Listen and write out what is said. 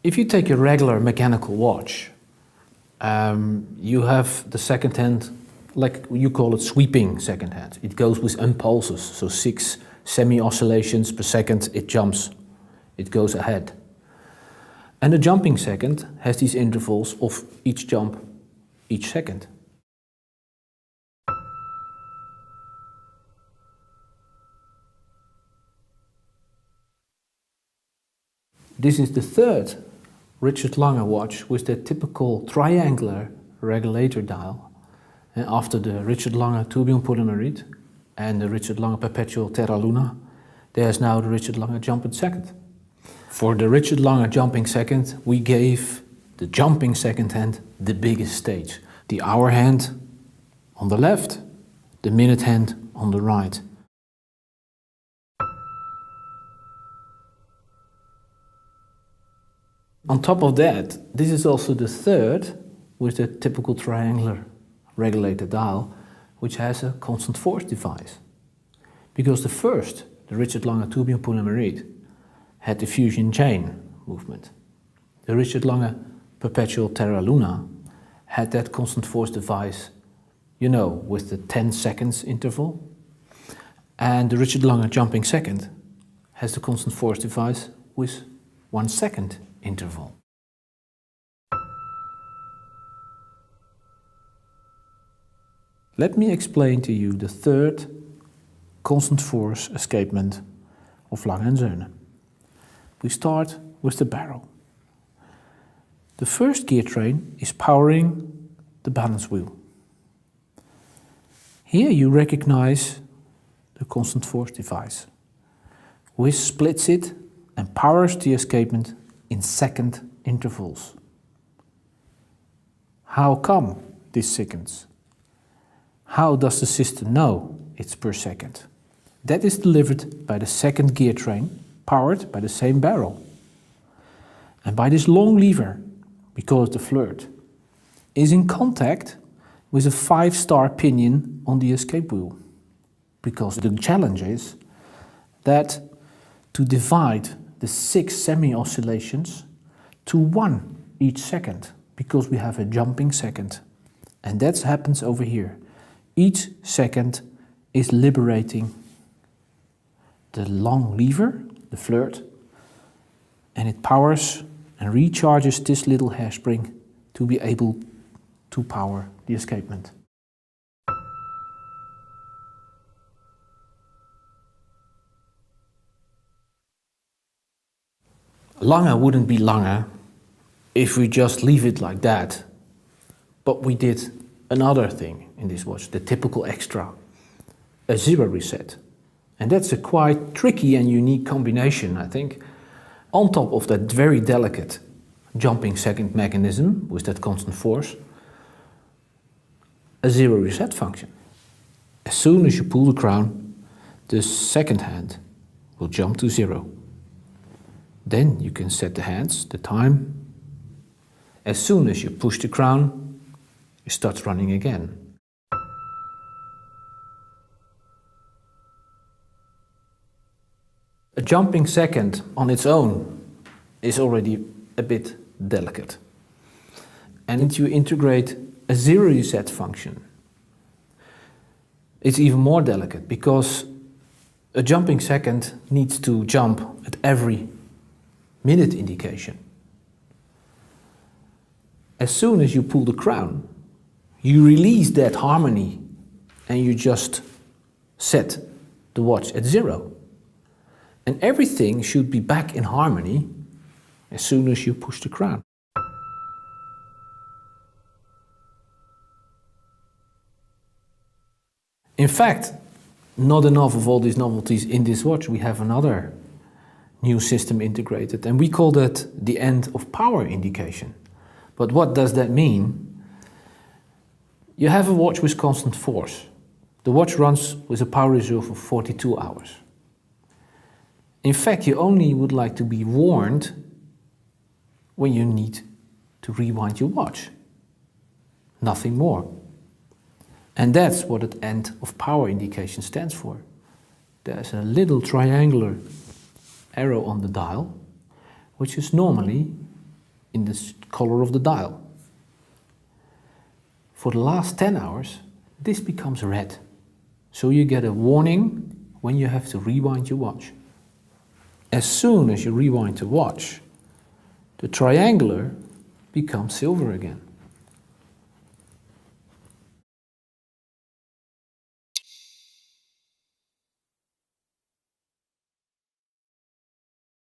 If you take a regular mechanical watch, you have the second hand, like you call it sweeping second hand. It goes with impulses, so 6 semi-oscillations per second, it jumps, it goes ahead. And the jumping second has these intervals of each jump, each second. This is the third Richard Lange watch with the typical triangular regulator dial. And after the Richard Lange tourbillon polymeride and the Richard Lange perpetual Terra Luna, there's now the Richard Lange jumping second. For the Richard Lange jumping second, we gave the jumping second hand the biggest stage. The hour hand on the left, the minute hand on the right. On top of that, this is also the third with the typical triangular regulator dial, which has a constant force device. Because the first, the Richard Lange tourbillon polymeride, had the fusion chain movement. The Richard Lange perpetual Terra Luna had that constant force device, you know, with the 10 seconds interval. And the Richard Lange jumping second has the constant force device with 1 second interval. Let me explain to you the third constant force escapement of Lange & Söhne. We start with the barrel. The first gear train is powering the balance wheel. Here you recognize the constant force device, which splits it and powers the escapement in second intervals. How come these seconds? How does the system know it's per second? That is delivered by the second gear train, powered by the same barrel. And by this long lever, because the flirt is in contact with a 5-star pinion on the escape wheel. Because the challenge is that to divide the 6 semi-oscillations to 1 each second, because we have a jumping second. And that happens over here. Each second is liberating the long lever, the flirt, and it powers and recharges this little hairspring to be able to power the escapement. Lange wouldn't be Lange if we just leave it like that, but we did another thing in this watch, the typical extra, a zero reset. And that's a quite tricky and unique combination, I think. On top of that very delicate jumping second mechanism with that constant force, a zero reset function. As soon as you pull the crown, the second hand will jump to 0. Then you can set the hands, the time. As soon as you push the crown, it starts running again. A jumping second on its own is already a bit delicate. And if you integrate a zero reset function, it's even more delicate, because a jumping second needs to jump at every minute indication. As soon as you pull the crown, you release that harmony and you just set the watch at 0. And everything should be back in harmony as soon as you push the crown. In fact, not enough of all these novelties in this watch. We have another new system integrated, and we call that the end of power indication. But what does that mean? You have a watch with constant force. The watch runs with a power reserve of 42 hours. In fact, you only would like to be warned when you need to rewind your watch. Nothing more. And that's what the end of power indication stands for. There's a little triangular arrow on the dial, which is normally in the color of the dial. For the last 10 hours, this becomes red. So you get a warning when you have to rewind your watch. As soon as you rewind the watch, the triangular becomes silver again.